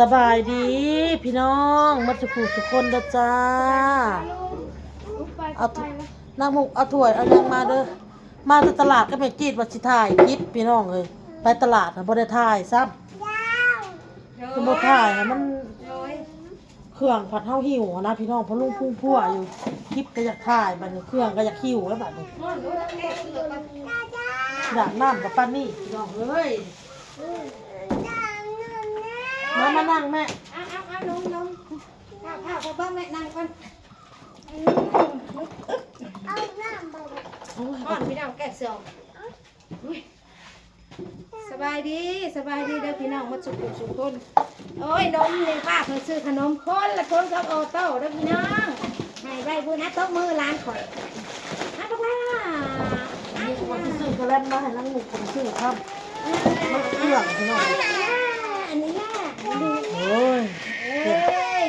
สบายดีพี่น้องมัจจุสุคนเด้อจ้าเอานางมุกเอาถ้วยเอายังมาเด้อมาจากตลาดก็ไปจีดวัดสิถ่ายคลิปพี่น้องเลยไปตลาดบ่ได้ถ่ายซ้ำคือบ่ถ่ายมันเครื่องผัดเฮาหิวนะพี่น้องเพราะลุงพุ่งพั่วอยู่คลิปก็อยากถ่ายบัดนี้เครื่องก็อยากหิวแล้วบัดนี้อยากน้ำกับป้านี่พี่น้องเอ้ยมานั่งแม่เอาลงข้าวเบิ้งแม่นั่งก่อนเอาน้ำบ่ก่อนพี่น้องแกะเสือสบายดีเด้อพี่น้องมาสุขคนโอ้ยนมนี่ป้าเคยซื้อขนมคนละคนกับโอโต้เด้อพี่น้องให้ไว้บุญนะโต๊ะมือร้านข่อยนะป้านี่วันที่ซื้อก็เล่นมาให้นั่งหมูผมซื้อครับมันเครื่องพี่น้องอันนี้แม่ดูโอ้ย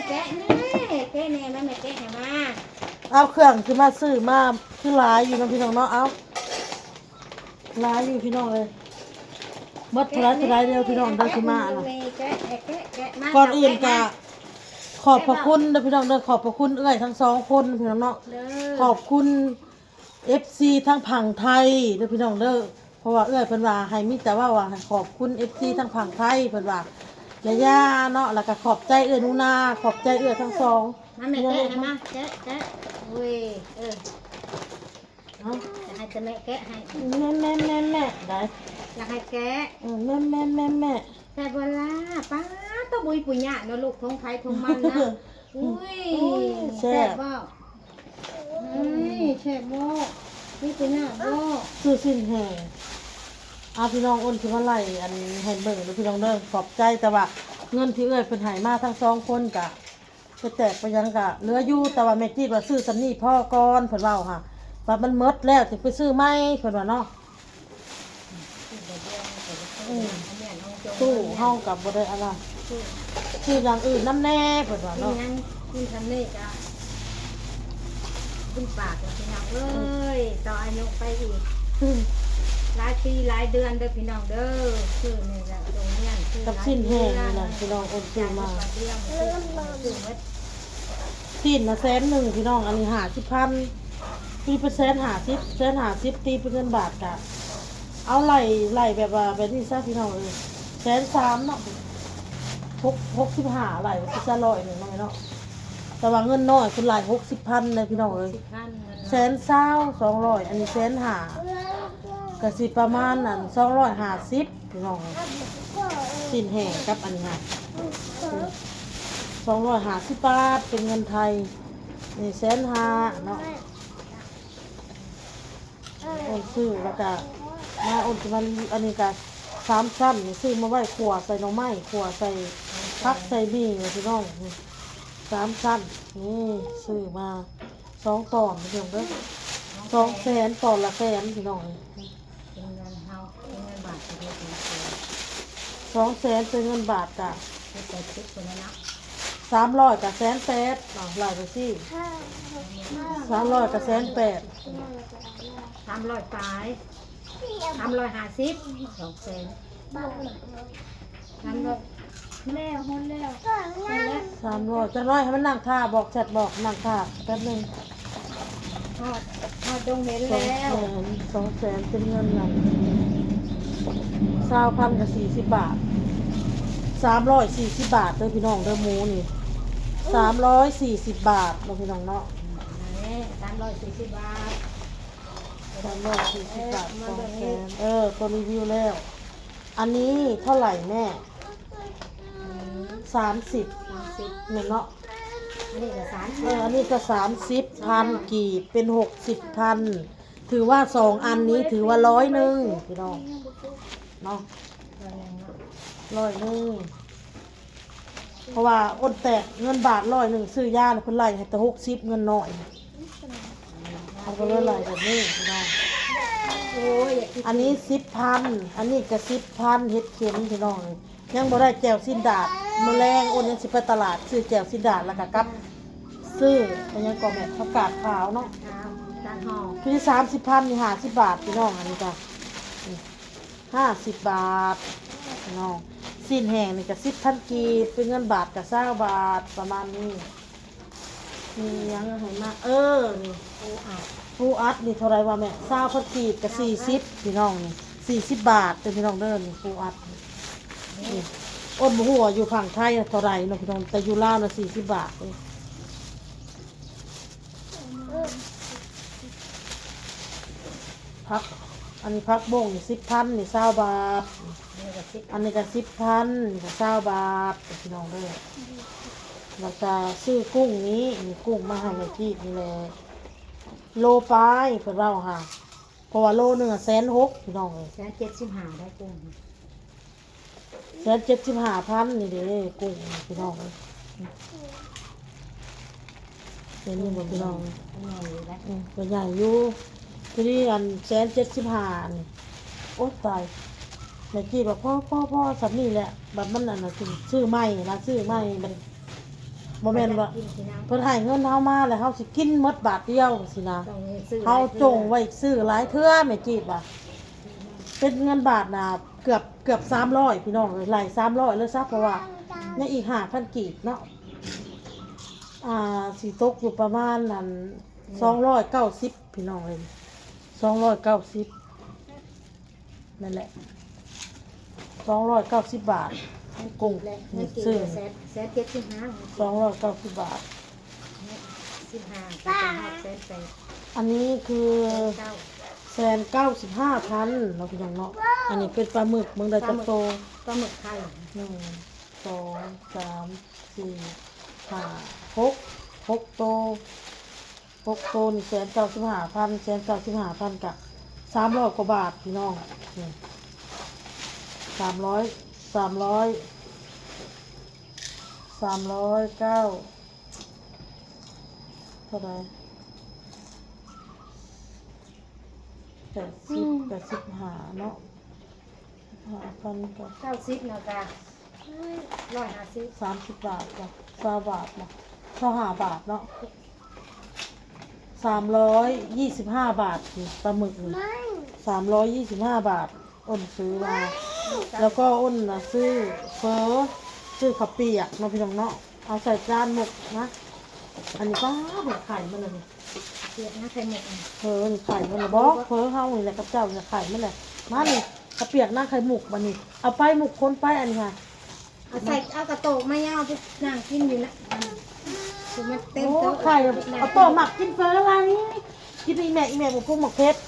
แกะแน่แม่แกะให้มาเอาเครื่องคือมาซื้อมาคือหลายอยู่นะพี่น้องเนาะเอาหลายอยู่พี่น้องเลยหมดทุกเดียวพี่น้องได้ขึ้นมาน่ะก่อนอื่นก็ขอบพระคุณนะพี่น้องเด้อขอบพระคุณเอ้ยทั้งสองคนพี่น้องเนาะขอบคุณ FC ทั้งผังไทยเด้อพี่น้องเด้อเพราะว่าเอ้ยเพิ่นว่าให้มีแต่ว่าขอบคุณ FC ทั้งผังไทยเพิ่นว่าย่าเนาะแล้วก็ขอบใจเอ้ยหนูนาขอบใจเอ้ยทั้งสองมาแม่แกะมาแกะเว้ยเนาะจะให้แต่แม่แกะให้แม่ได้อยากให้แกะแม่แต่เวลาป้าต้องบุยปุญญาเนาะลูกทงไทยทงมันนะอุ้ยแซ่บบ่แซ่บบ่นี่ปุญญาบ่ซื้อสิ้นแห่พี่น้องอ้นคือว่าไหลอันเห็นเบิ่งพี่น้องเด้อขอบใจแต่ว่าเงินที่เอ้ยเพิ่นให้มาทั้งสองคนกะไปแจกไปยังกะเหลืออยู่แต่ว่าแม่จีดว่าซื้อซันนี่พ่อก่อนเพิ่นเว้าค่ะว่ามันหมดแล้วสิไปซื้อใหม่เพิ่นว่าเนาะตู้เฮากับบ่ได้อะไรซื้ออย่างอื่นนำแน่เพิ่นว่าเนาะคุณทำนี่จ้ะคุณปากพี่น้องเอ้ยต่ออายุไปอีกหลายปีหลายเดือนเด้อพี่น้องเด้อซื้อนี่แหละตรงนี้ซื้อกับสิ้นแห้งนี่นะพี่น้องอ้นซื้อมาสิ้นนะ100,000พี่น้องอันนี้50,000ตีเป็น150,000ตีเป็นเงินบาทกะเอาไหลแบบว่าแบบนี้ซะพี่น้องเลย130,000เนาะ65ไหลก็จะ100นึงเนาะแต่ว่าเงินน้อยคุณไหล60,000เลยพี่น้องเลย120,200อันนี้150,000ก็สิประมาณนั้น250พี่น้องสิ้นแห้งกับอันนี้250 บาทเป็นเงินไทยนี่150,000เนาะอ้นซื้อแล้วก็มาอ้นจะมันอันนี้ก็3ชั้นนี่ซื้อมาไว้ขั่วใส่หน่อไม้ขั่วใส่ผักใส่นี่พี่น้อง3ชั้นนี่ซื้อมา2ตอนพี่น้องเด้อ200,000ตอนละ100,000พี่น้อง200,000เป็นเงินบาทจ้ะ300กับ180,000หลายไปสิ300กับ180,000 300ปลาย350 200,000แม่ฮอนแล้ว300จะน้อยให้มันนั่งท่าบอกแชทบอกนั่งท่าแป๊บนึงทอดดงเห็นแล้ว200,000เป็นเงินนั่น20,000กับ40 บาท340 บาทเด้อพี่น้องเด้อหมูนี่340 บาทเนาะพี่น้องเนาะ340 บาท340 บาท200,000ตัวรีวิวแล้วอันนี้เท่าไหร่แม่30เนาะอันนี้ก็30อันนี้ก็30,000กีบเป็น60,000ถือว่า2อันนี้ถือว่า100พี่น้องเนาะ100เพราะว่าอ้นแตกเงินบาท100ซื้อยาเพิ่นไล่ให้แต่60เงินน้อยเขาก็เลยไล่แบบนี้พี่น้องอันนี้10,000อันนี้ก็10,000เฮ็ดเข็มพี่น้องยังบ่ได้แจ่วสิ้นดาดมื้อแรงอ้นยังสิไปตลาดซื้อแจ่วสิ้นดาดแล้วก็กับซื้อมันยังก็แม่ผักกาดขาวเนาะคือ30,000นี่50 บาทพี่น้องอันนี้จ้ะ50 บาทพี่น้อง สิ้นแห้งนี่ก็10,000กีบเป็นเงินบาทก็20บาทประมาณนี้มีหยังให้มานี่ปูอัดนี่เท่าไหร่วะแม่20,000กีบก็40พี่น้องนี่40บาทเป็นพี่น้องเด้อนี่ปูอัดนี่อ้นบ่ฮู้ว่าอยู่ฝั่งไทยเท่าไหร่เนาะพี่น้องแต่อยู่ลาวน่ะ40บาทเลยพักอันนี้พักบ่งนี่10,000นี่20บาทอันนี้ก็10,000นี่ก็20บาทพี่น้องเด้อเราจะซื้อกุ้งนี้มีกุ้งมาให้แม่กี้นี่แหละโลปลายเพิ่นเว้าค่ะเพราะว่าโลนึง160,000พี่น้องเอ้ย 175ได้กุ้ง 175,000นี่เด้กุ้งพี่น้องเอ้ยเป็นนี่บ่พี่น้อง อันนี้อยู่ได้ ก็ใหญ่อยู่ทีนี้อัน175,000นี่โอ๊ยตายแม่กี้บอกพ่อสับนี่แหละแบบมันอันน่ะซื้อใหม่นะซื้อใหม่มันบ่แม่นว่า กินพี่น้อง เพิ่นให้เงินเฮามาแล้วเฮาสิกินหมดบาทเดียวสินะ ต้องซื้อ เฮาจงไว้ซื้อหลายเทื่อแม่จีบว่าเป็นเงินบาทน่ะเกือบ300พี่น้องเอ้ยไหล300เลยซะเพราะว่ายังอีก5,000กีบเนาะสิตกอยู่ประมาณนั้น290พี่น้องเอ้ย290นั่นแหละ290บาทกุ้ง เงิ นี่ นกิน ซื้อ 175 290บาท 15ก็จะ100,000 อันนี้คือ 195,000เราพี่น้องเนาะอันนี้เป็นปลาหมึกเมืองใดจัโต ปลาหมึกไข่ 1 2 3 4 5 6โต6โตนี่195,000กับ300กว่าบาทพี่น้องนี่309เท่าไหร่85เนาะ5,000กับ 90นะจ๊ะ150 30บาทเนาะ20บาทเนาะ25บาทเนาะ325บาทนี่ปลาหมึกนี่325บาทอ้นซื้อมาแล้วก็อ้นน่ะซื้อซื้อข้าวเปียกเนาะพี่น้องเนาะเอาใส่จานหมกนะอันนี้ป้าเห็นไข่มันเลย เปียกนะไข่หมก นี่ไข่มันเลยบอกเฮานี่แหละกับเจ้าเนี่ยไข่มันแหละมานี่ข้าวเปียกหน้าไข่หมกมานี่เอาไปหมกคนไปอันนี้ค่ะ เอากระโตกมาย่างไปนั่งกินอยู่นะคือมันเต็ม โอ้ โต๊ะ ไข่เอาโตหมักกินเฟออะไรกินอีแม่หมกกุ้งหมกเพชร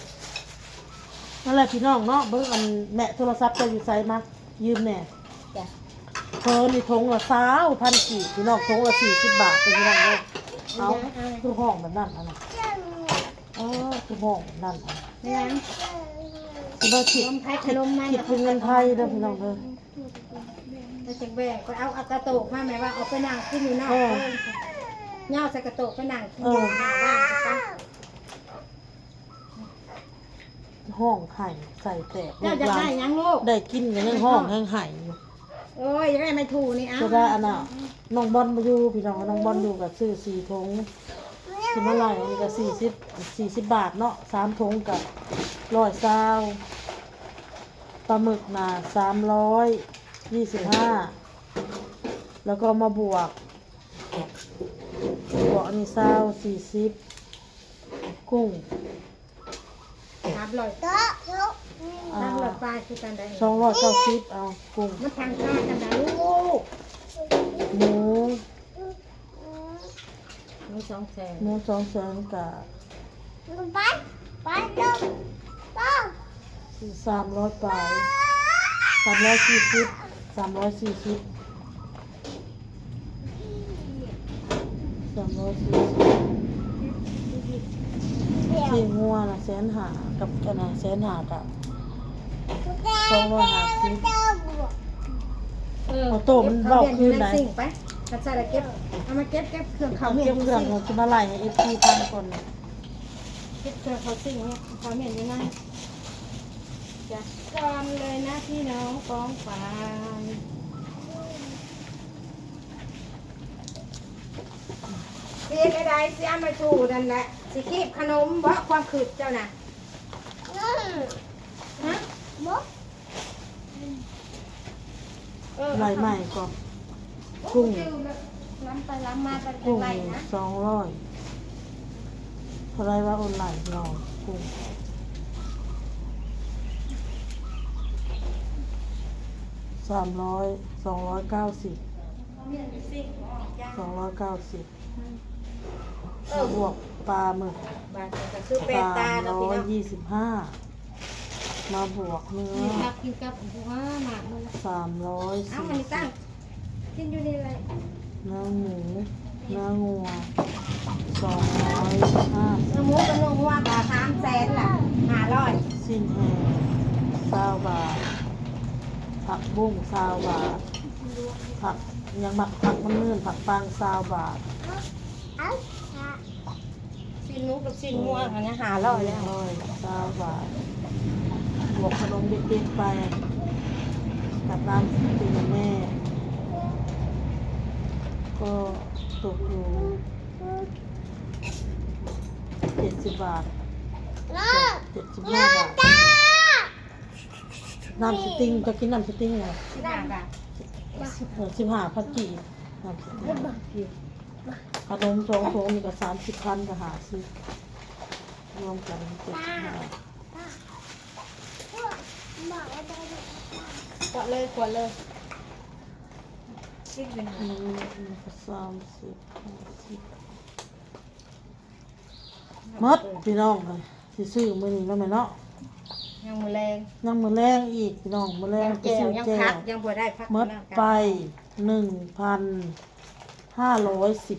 นั่นแหละพี่น้องเนาะเบิ่งอันแม่โทรศัพท์จะอยู่ไสมายืมแน่ จ้ะ นี่ทงละ20,000กีบพี่น้องทงละ40บาทเป็นพี่น้องเด้อเอาคือห้องแบบนั้นอันน่ะคือห้องแบบนั้นอัน ไม่ยัง สิบ่คิด ขนมมัน คิดเป็นเงินไทยเด้อพี่น้องเด้อ แต่จังแบ่งก็เอากระโตกมาแม่ว่าเอาไปนั่งกินอยู่นอกย่าใส่กระโตกไปนั่งกินอยู่หน้าบ้านจ้ะ ห้องไข่ใส่แตก เจ้าจะได้ยังลูก ได้กินกันยังห้องแห้งไห่อยู่ โอ้ยได้ไม่ถูกนี่เอา จะได้อันน่ะน้องบอลมาอยู่พี่น้องน้องบอลอยู่กับซื้อ4ถุงสิมาไล่อันนี้ก็40บาทเนาะ3ถุงกับ120ปลาหมึกน่ะ325แล้วก็มาบวกอันนี้40กุ้ง300ปลายคือกันได้290เอากุ้ง มันทางข้ากันนะลูก หมู มี200,000 หมู200,000กับ300ปลาย340ที่งัวน่ะ150,000กับอันน่ะ150,000กับ250เอาโต๊ะมันเว้าคืนไหน ไปกระจายเก็บเอามาเก็บเครื่องเขา เอา เมีย เก็ น บ อยู่ เครื่อง สิ ของสิมาไล่ให้ FP พันคน เก็บเครื่องเขาสิ่งเนี่ยเขาเมียนอยู่นั่นจัดการเลยนะพี่น้องกองฝายเสียกระไดเสียมาถูนั่นแหละสิคีบขนมเพราะความขืดเจ้าน่ะฮะ ไหลใหม่ก่อนกุ้ง ล้ำไปล้ำมาไป กุ้ง ไรนะ 200เท่าไรว่าออนไลน์เรากุ้ง300 290 290บวกปลาหมึก บาทจะซื้อเป็ดตาเนาะพี่น้อง 325มาบวกเนื้อ มีพักกินกับว่าหมากมันเอาอันนี้ตั้ง 340 กินอยู่ในอะไร เนื้อหมูเนื้องัว250 เนื้อหมูกับเนื้อวัวกับ300,000ล่ะ500 สิ้นแห้ง20 บาทผักบุ้ง20 บาทผักยังผักมันนื่นผักปัง20 บาท ชิ้นหนูกับชิ้นงัวอันนี้500แล้ว 20 บาทบวกขนมเด็กๆไปกับร้านตีแม่ ก็ตกอยู่70 บาท75 บาทน้ำสติ้งจะกินน้ำสติ้งเหรอ 15 บาท 15 พันกี่น้ำสติ้งขนม2 ถุงนี่ก็30 พันก็หาซื้อรวมกัน75 กดเลยกดเลยคิดเป็น อันนี้ก็30 50หมดพี่น้องเลยสิซื้อมื้อนี้แล้วแม่เนาะ ยังมือแรง ยังมื้อแรงอีกพี่น้องมื้อแรง ยัง ไป แก้ว ซื้อ ยัง แก้ พั ว กยังบ่ได้พัก หมดไป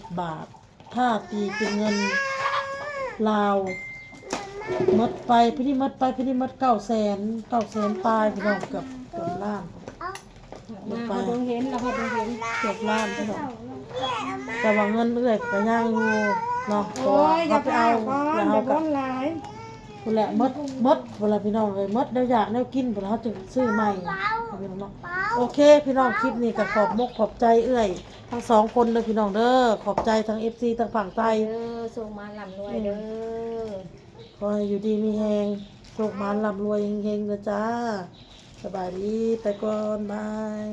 1,510 บาท ถ้าตีเป็นเงินลาวหมดไปพี่นี่หมดไปพี่นี่หมด900,000ปลายพี่น้องเกือบล้านหมด มา ไป เขาต้องเห็นแล้วเขาต้องเห็น เกือบล้านพี่น้องแต่ว่าเงินเอื้อยก็ยังอยู่เนาะ โอ้ยอย่าไปเอาก่อน แล้ว เดี๋ เฮา ยว ก็ ร้อนหลาย พุ่นแหละหมดเวลาพี่น้องเลยหมดแล้วอยากแนวกินพุ่นแล้วเฮาจึงซื้อใหม่พี่น้องเนาะโอเคพี่น้องคลิปนี้ก็ขอบใจเอื้อยทั้ง2 คนเด้อพี่น้องเด้อขอบใจทั้ง FC ทั้งฝั่งใต้ เด้อส่งมาลำรวยเด้อ ขอให้อยู่ดีมีแฮงโชคมานร่ำรวยเฮงๆนะจ้าสบายดีไปก่อนบาย